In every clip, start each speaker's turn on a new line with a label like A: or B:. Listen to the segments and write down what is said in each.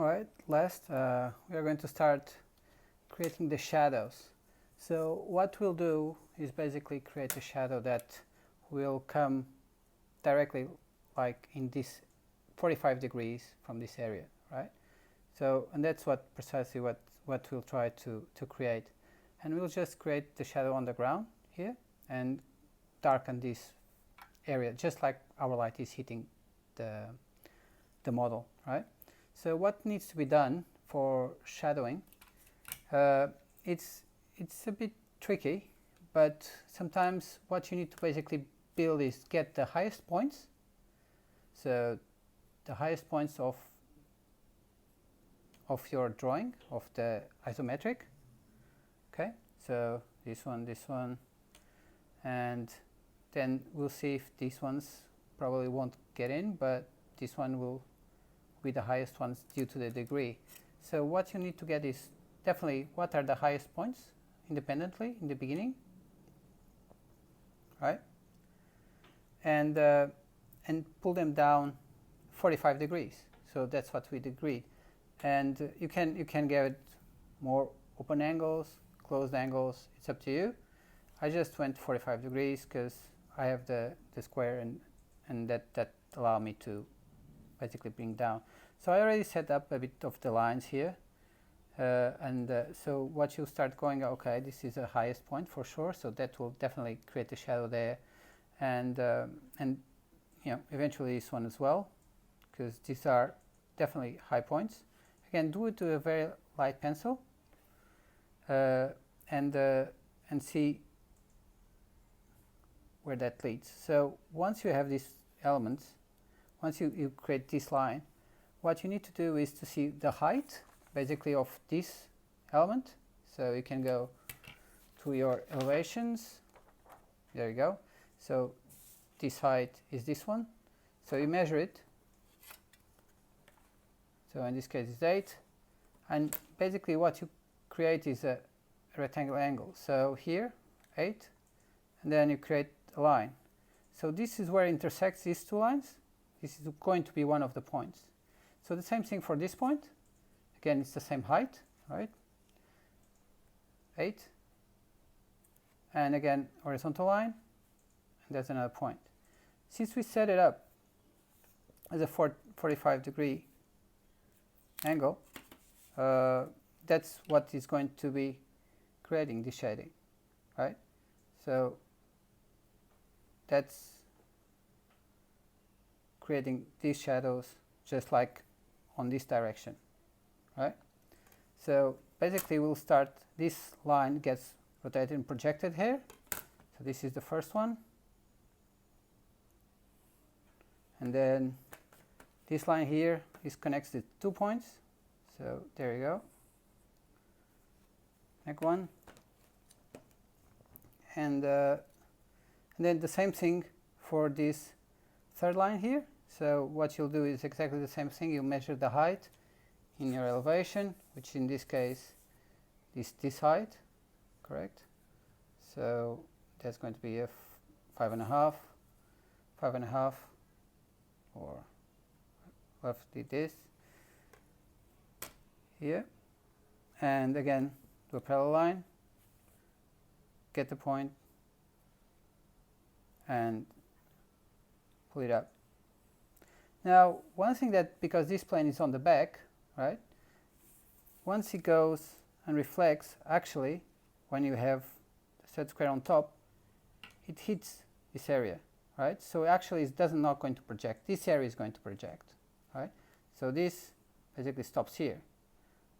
A: Alright, last we are going to start creating the shadows. So what we'll do is basically create a shadow that will come directly like in this 45 degrees from this area, right? So, and that's precisely what we'll try to create. And we'll just create the shadow on the ground here and darken this area just like our light is hitting the model, right? So what needs to be done for shadowing, it's a bit tricky, but sometimes what you need to basically build is get the highest points, so the highest points of your drawing of the isometric. Okay, so this one, and then we'll see if these ones probably won't get in, but this one will be the highest ones due to the degree. So what you need to get is definitely what are the highest points independently in the beginning, right? And pull them down 45 degrees. So that's what we agreed. And you can get more open angles, closed angles. It's up to you. I just went 45 degrees because I have the square and that allow me to basically bring down. So I already set up a bit of the lines here, so what you start going, okay, this is the highest point for sure, so that will definitely create a shadow there, and you know, eventually this one as well, because these are definitely high points. Again, do it to a very light pencil, and see where that leads. So once you have these elements, once you create this line, what you need to do is to see the height basically of this element. So you can go to your elevations, there you go. So this height is this one, so you measure it. So in this case it's 8, and basically what you create is a rectangle angle. So here 8, and then you create a line. So this is where it intersects these two lines. This is going to be one of the points. So the same thing for this point. Again, it's the same height, right? 8. And again, horizontal line, and that's another point. Since we set it up as a 45 degree angle, that's what is going to be creating the shading, right? So that's creating these shadows just like on this direction, right? So basically we'll start, this line gets rotated and projected here. So this is the first one. And then this line here is connected to 2 points. So there you go. Next one. And then the same thing for this third line here. So what you'll do is exactly the same thing. You measure the height in your elevation, which in this case is this height, correct? So that's going to be a 5.5, 5.5, or roughly this here. And again, do a parallel line, get the point, and pull it up. Now, one thing that, because this plane is on the back, right? Once it goes and reflects, actually, when you have the set square on top, it hits this area, right? So actually, it doesn't not going to project. This area is going to project, right? So this basically stops here.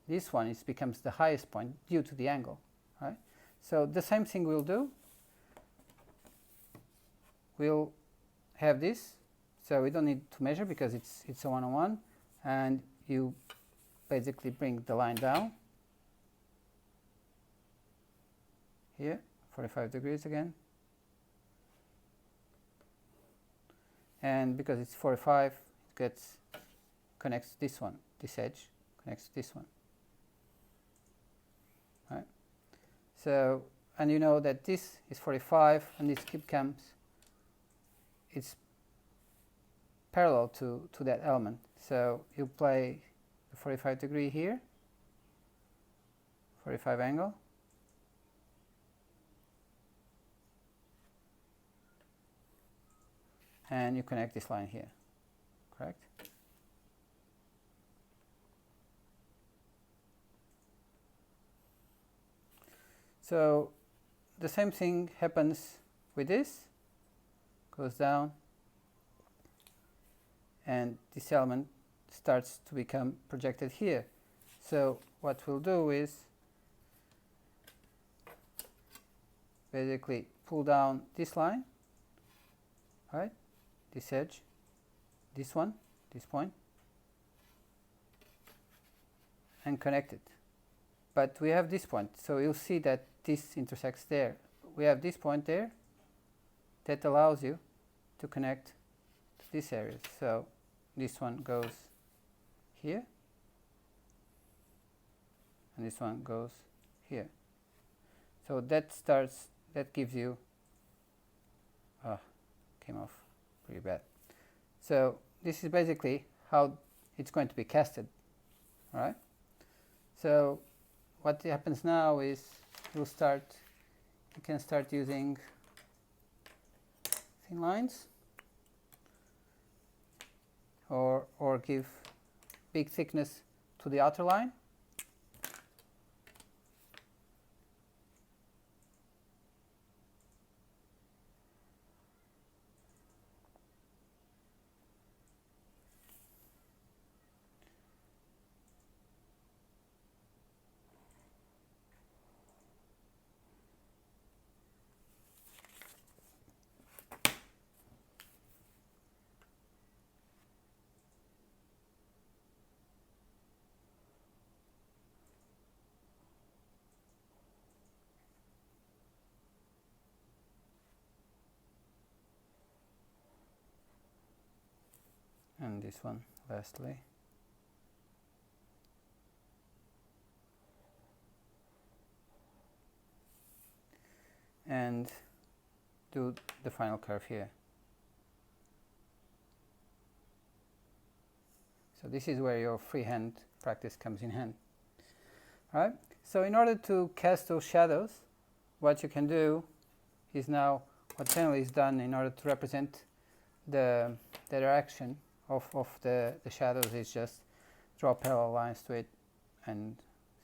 A: This one becomes the highest point due to the angle, right? So the same thing we'll do. We'll have this. So we don't need to measure because it's a one-on-one, and you basically bring the line down here, 45 degrees again, and because it's 45, it connects this one, this edge connects this one, right? So, and you know that this is 45, and this comes, it's parallel to that element. So you play the 45 degree here, 45 angle, and you connect this line here, correct? So the same thing happens with this, goes down, and this element starts to become projected here. So what we'll do is basically pull down this line, right? This edge, this one, this point, and connect it. But we have this point, so you'll see that this intersects there. We have this point there that allows you to connect to this area. So this one goes here, and this one goes here. So that gives you, came off pretty bad. So this is basically how it's going to be casted, all right? So what happens now is you can start using thin lines, or give big thickness to the outer line. And this one lastly. And do the final curve here. So this is where your freehand practice comes in hand. All right? So in order to cast those shadows, what you can do is now, what generally is done in order to represent the direction of the shadows is just draw parallel lines to it and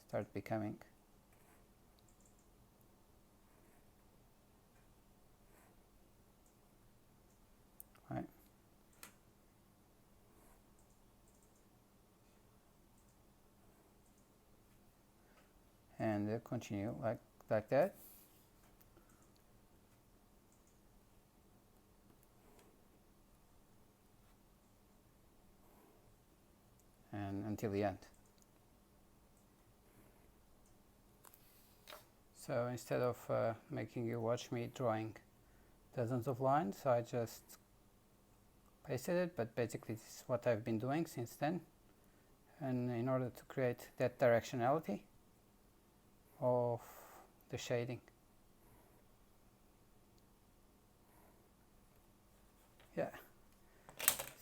A: start becoming. Right. And continue like that. And until the end. So instead of making you watch me drawing dozens of lines, I just pasted it, but basically this is what I've been doing since then. And in order to create that directionality of the shading. Yeah.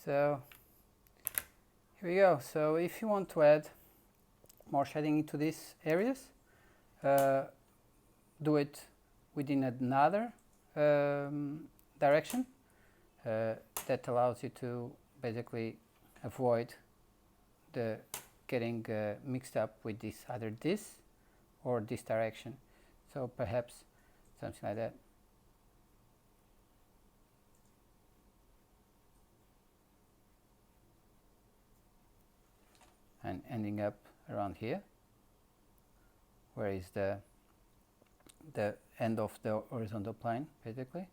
A: So here we go. So if you want to add more shading into these areas, do it within another direction that allows you to basically avoid the getting mixed up with this, either this or this direction. So perhaps something like that. And ending up around here, where is the end of the horizontal plane, basically.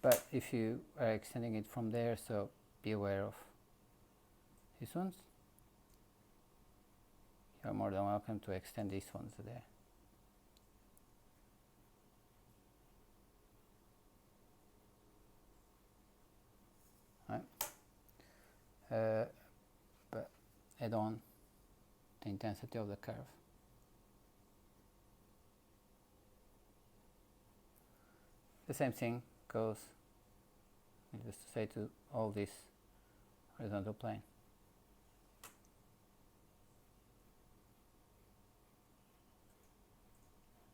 A: But if you are extending it from there, so be aware of these ones. You're more than welcome to extend these ones there. Right. but add on the intensity of the curve. The same thing goes, just to say, to all this horizontal plane.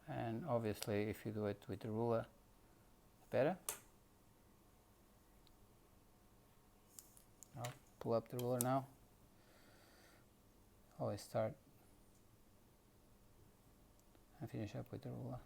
A: And obviously if you do it with the ruler, it's better. I'll pull up the ruler now. Always start and finish up with the ruler.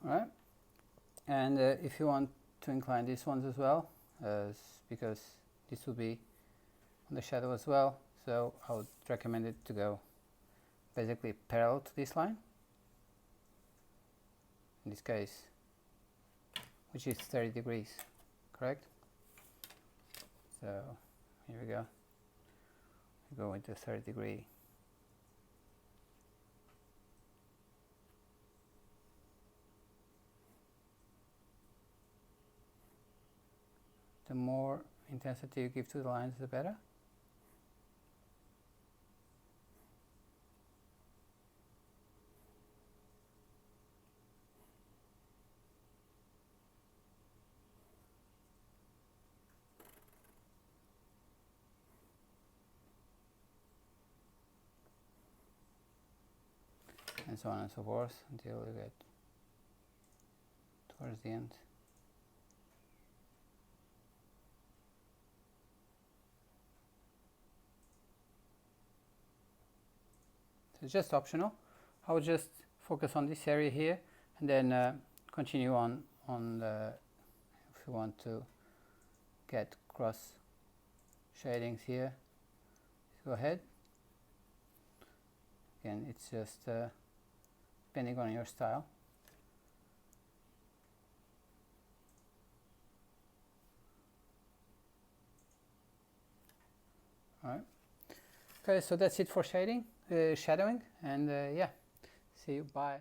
A: Alright, and if you want to incline these ones as well, because this will be on the shadow as well, so I would recommend it to go basically parallel to this line, in this case, which is 30 degrees, correct? So here we go, we go into 30 degree. The more intensity you give to the lines, the better. And so on and so forth until you get towards the end. So it's just optional. I would just focus on this area here and then continue on the, if you want to get cross shadings here, go ahead. Again, it's just depending on your style. All right. Okay, so that's it for shading, shadowing, and yeah, see you. Bye.